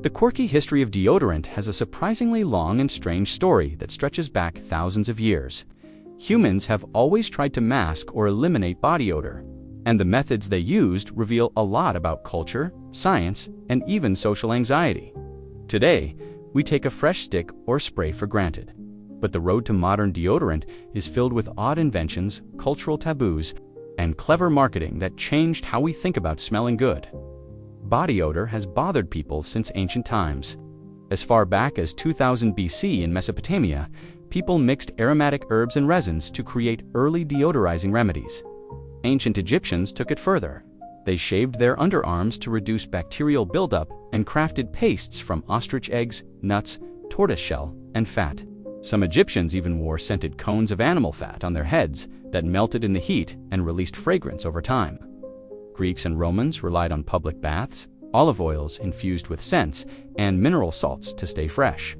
The quirky history of deodorant has a surprisingly long and strange story that stretches back thousands of years. Humans have always tried to mask or eliminate body odor, and the methods they used reveal a lot about culture, science, and even social anxiety. Today, we take a fresh stick or spray for granted. But the road to modern deodorant is filled with odd inventions, cultural taboos, and clever marketing that changed how we think about smelling good. Body odor has bothered people since ancient times. As far back as 2000 BC in Mesopotamia, people mixed aromatic herbs and resins to create early deodorizing remedies. Ancient Egyptians took it further. They shaved their underarms to reduce bacterial buildup and crafted pastes from ostrich eggs, nuts, tortoiseshell, and fat. Some Egyptians even wore scented cones of animal fat on their heads that melted in the heat and released fragrance over time. Greeks and Romans relied on public baths, olive oils infused with scents, and mineral salts to stay fresh.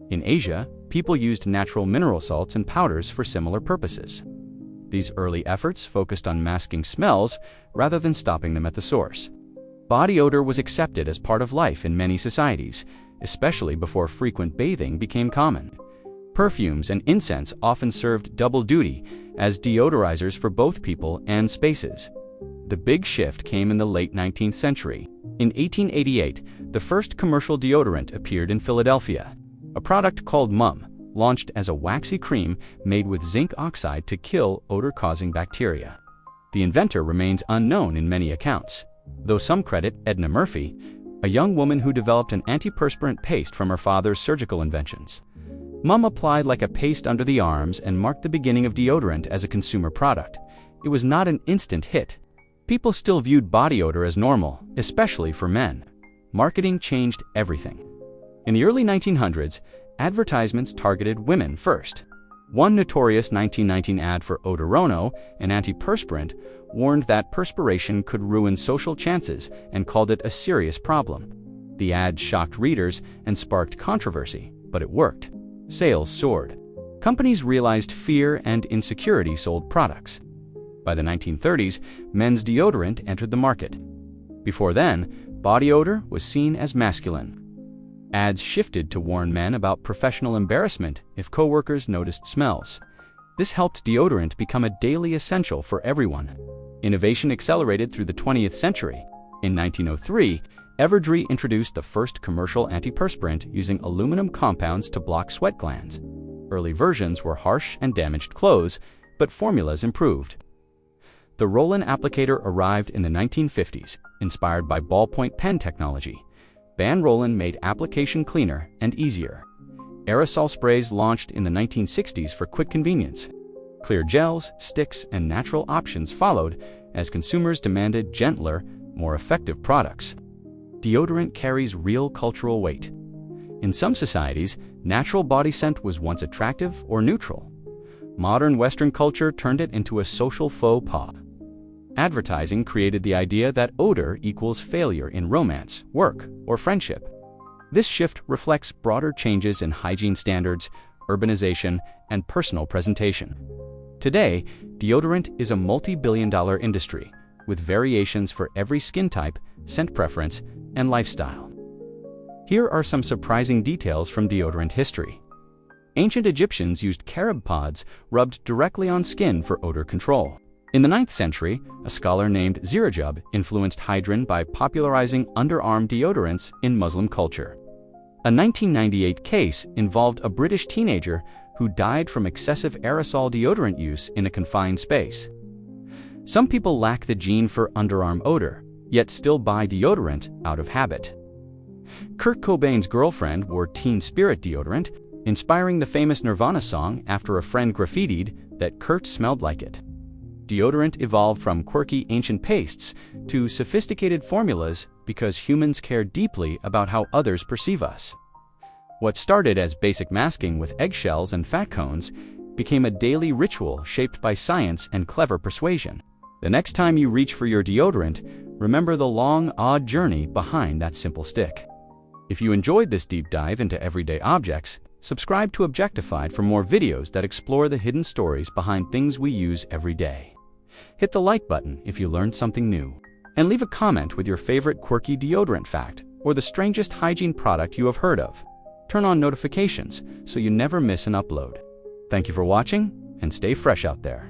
In Asia, people used natural mineral salts and powders for similar purposes. These early efforts focused on masking smells rather than stopping them at the source. Body odor was accepted as part of life in many societies, especially before frequent bathing became common. Perfumes and incense often served double duty as deodorizers for both people and spaces. The big shift came in the late 19th century. In 1888, the first commercial deodorant appeared in Philadelphia. A product called Mum, launched as a waxy cream made with zinc oxide to kill odor-causing bacteria. The inventor remains unknown in many accounts, though some credit Edna Murphy, a young woman who developed an antiperspirant paste from her father's surgical inventions. Mum applied like a paste under the arms and marked the beginning of deodorant as a consumer product. It was not an instant hit. People still viewed body odor as normal, especially for men. Marketing changed everything. In the early 1900s, advertisements targeted women first. One notorious 1919 ad for Odorono, an antiperspirant, warned that perspiration could ruin social chances and called it a serious problem. The ad shocked readers and sparked controversy, but it worked. Sales soared. Companies realized fear and insecurity sold products. By the 1930s, men's deodorant entered the market. Before then, body odor was seen as masculine. Ads shifted to warn men about professional embarrassment if coworkers noticed smells. This helped deodorant become a daily essential for everyone. Innovation accelerated through the 20th century. In 1903, Evertree introduced the first commercial antiperspirant using aluminum compounds to block sweat glands. Early versions were harsh and damaged clothes, but formulas improved. The roll-in applicator arrived in the 1950s, inspired by ballpoint pen technology. Ban roll-in made application cleaner and easier. Aerosol sprays launched in the 1960s for quick convenience. Clear gels, sticks, and natural options followed as consumers demanded gentler, more effective products. Deodorant carries real cultural weight. In some societies, natural body scent was once attractive or neutral. Modern Western culture turned it into a social faux pas. Advertising created the idea that odor equals failure in romance, work, or friendship. This shift reflects broader changes in hygiene standards, urbanization, and personal presentation. Today, deodorant is a multi-billion-dollar industry, with variations for every skin type, scent preference, and lifestyle. Here are some surprising details from deodorant history. Ancient Egyptians used carob pods rubbed directly on skin for odor control. In the 9th century, a scholar named Zirajub influenced Hygiene by popularizing underarm deodorants in Muslim culture. A 1998 case involved a British teenager who died from excessive aerosol deodorant use in a confined space. Some people lack the gene for underarm odor, yet still buy deodorant out of habit. Kurt Cobain's girlfriend wore Teen Spirit deodorant, inspiring the famous Nirvana song after a friend graffitied that Kurt smelled like it. Deodorant evolved from quirky ancient pastes to sophisticated formulas because humans care deeply about how others perceive us. What started as basic masking with eggshells and fat cones became a daily ritual shaped by science and clever persuasion. The next time you reach for your deodorant, remember the long, odd journey behind that simple stick. If you enjoyed this deep dive into everyday objects, subscribe to Objectified for more videos that explore the hidden stories behind things we use every day. Hit the like button if you learned something new, and leave a comment with your favorite quirky deodorant fact or the strangest hygiene product you have heard of. Turn on notifications so you never miss an upload. Thank you for watching, and stay fresh out there.